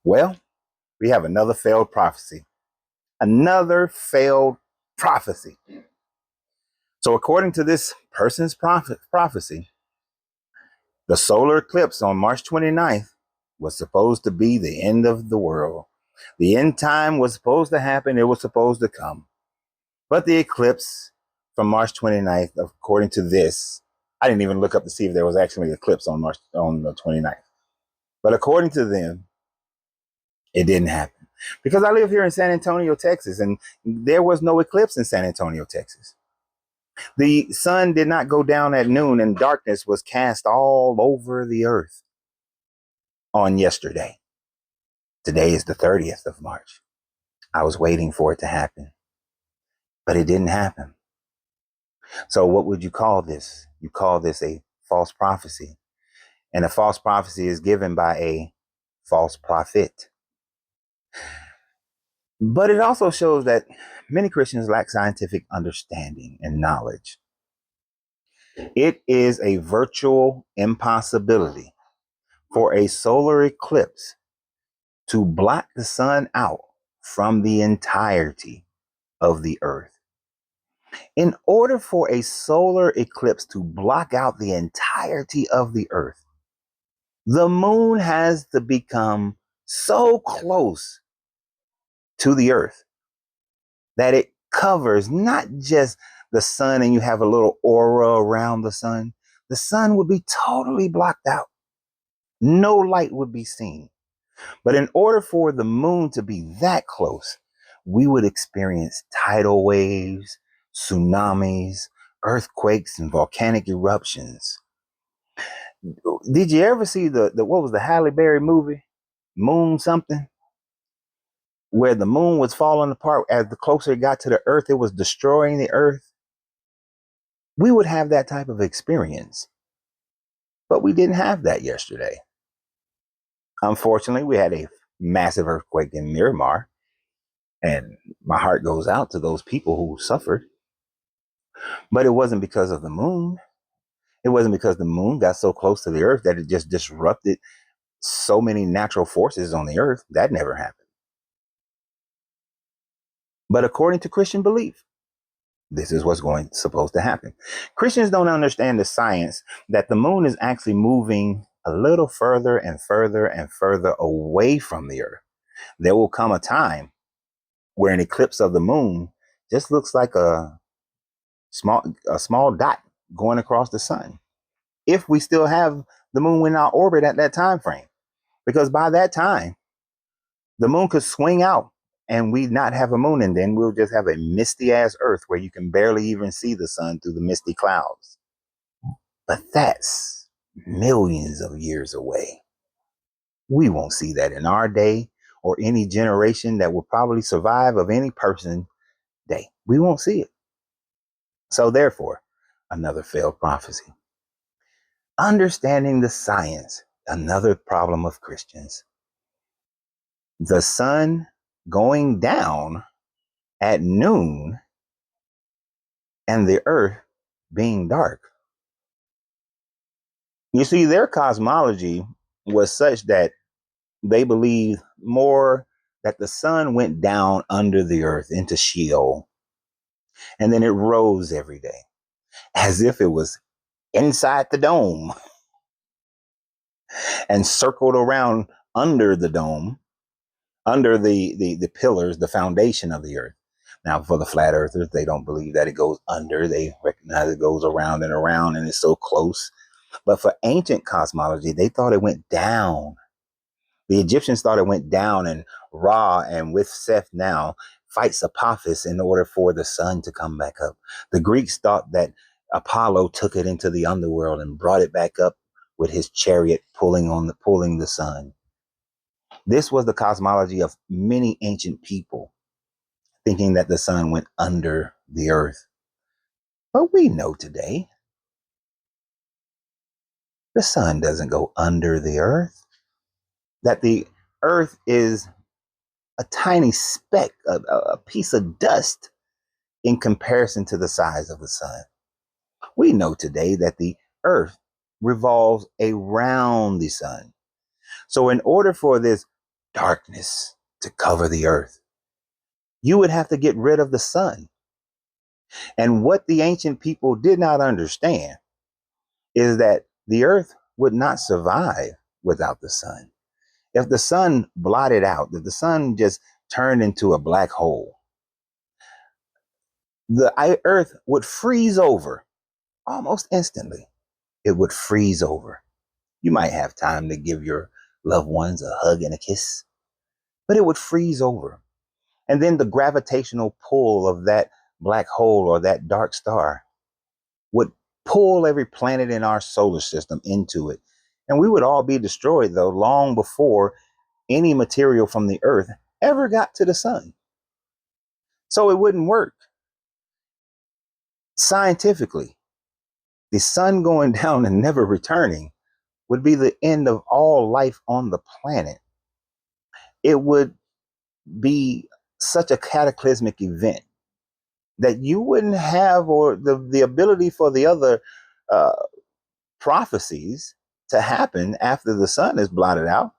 Well, we have another failed prophecy. Another failed prophecy. So, according to this person's prophecy, the solar eclipse on March 29th was supposed to be the end of the world. The end time was supposed to happen. It was supposed to come. But the eclipse from March 29th, according to this, I didn't even look up to see if there was actually an eclipse on the 29th. But according to them, it didn't happen. Because I live here in San Antonio, Texas, and there was no eclipse in San Antonio, Texas. The sun did not go down at noon, and darkness was cast all over the earth on yesterday. Today is the 30th of March. I was waiting for it to happen, but it didn't happen. So, what would you call this? You call this a false prophecy. And a false prophecy is given by a false prophet. But it also shows that many Christians lack scientific understanding and knowledge. It is a virtual impossibility for a solar eclipse to block the sun out from the entirety of the earth. In order for a solar eclipse to block out the entirety of the earth, the moon has to become so close to the earth that it covers not just the sun and you have a little aura around the sun would be totally blocked out. No light would be seen. But in order for the moon to be that close, we would experience tidal waves, tsunamis, earthquakes, and volcanic eruptions. Did you ever see the what was the Halle Berry movie, Moon something, where the moon was falling apart as the closer it got to the earth, it was destroying the earth? We would have that type of experience, but we didn't have that yesterday. Unfortunately, we had a massive earthquake in Miramar, and my heart goes out to those people who suffered. But it wasn't because of the moon. It wasn't because the moon got so close to the earth that it just disrupted so many natural forces on the earth. That never happened. But according to Christian belief, this is what's supposed to happen. Christians don't understand the science that the moon is actually moving a little further and further and further away from the earth. There will come a time where an eclipse of the moon just looks like a small dot going across the sun, if we still have the moon in our orbit at that time frame. Because by that time, the moon could swing out and we not have a moon, and then we'll just have a misty ass earth where you can barely even see the sun through the misty clouds. But that's millions of years away. We won't see that in our day or any generation that will probably survive of any person day. We won't see it. So therefore, another failed prophecy. Understanding the science, another problem of Christians. The sun going down at noon and the earth being dark. You see, their cosmology was such that they believed more that the sun went down under the earth into Sheol, and then it rose every day as if it was inside the dome and circled around under the dome, under the pillars, the foundation of the earth. Now, for the flat earthers, they don't believe that it goes under. They recognize it goes around and it's so close. But for ancient cosmology, they thought it went down. The Egyptians thought it went down, and Ra and with Seth now fights Apophis in order for the sun to come back up. The Greeks thought that Apollo took it into the underworld and brought it back up with his chariot pulling the sun. This was the cosmology of many ancient people, thinking that the sun went under the earth. But we know today the sun doesn't go under the earth, that the earth is a tiny speck, a piece of dust in comparison to the size of the sun. We know today that the earth revolves around the sun. So in order for this darkness to cover the earth. You would have to get rid of the sun. And what the ancient people did not understand is that the earth would not survive without the sun. If the sun blotted out, if the sun just turned into a black hole, the earth would freeze over almost instantly. It would freeze over. You might have time to give your loved ones a hug and a kiss, but it would freeze over. And then the gravitational pull of that black hole or that dark star would pull every planet in our solar system into it. And we would all be destroyed, though, long before any material from the earth ever got to the sun. So it wouldn't work. Scientifically, the sun going down and never returning would be the end of all life on the planet. It would be such a cataclysmic event that you wouldn't have or the ability for the other uh, prophecies to happen after the sun is blotted out.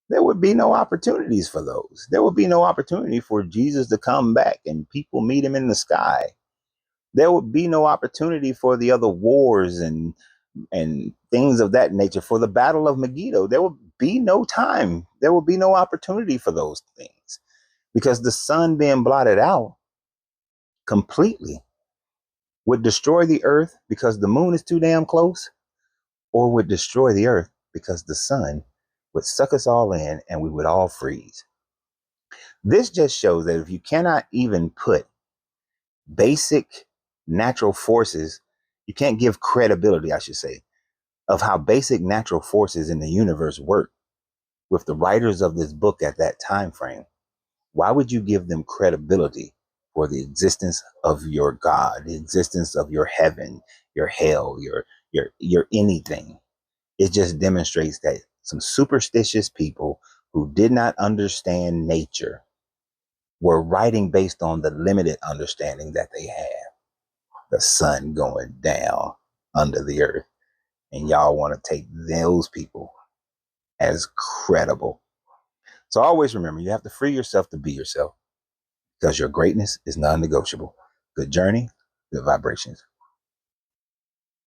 There would be no opportunities for those. There would be no opportunity for Jesus to come back and people meet him in the sky. There would be no opportunity for the other wars and things of that nature. For the Battle of Megiddo, there would be no time. There would be no opportunity for those things because the sun being blotted out completely would destroy the earth because the moon is too damn close, or would destroy the earth because the sun would suck us all in and we would all freeze. This just shows that if you cannot even put basic natural forces, you can't give credibility, I should say, of how basic natural forces in the universe work with the writers of this book at that time frame. Why would you give them credibility for the existence of your God, the existence of your heaven, your hell, your anything? It just demonstrates that some superstitious people who did not understand nature were writing based on the limited understanding that they had. The sun going down under the earth. And y'all want to take those people as credible. So always remember, you have to free yourself to be yourself because your greatness is non-negotiable. Good journey, good vibrations.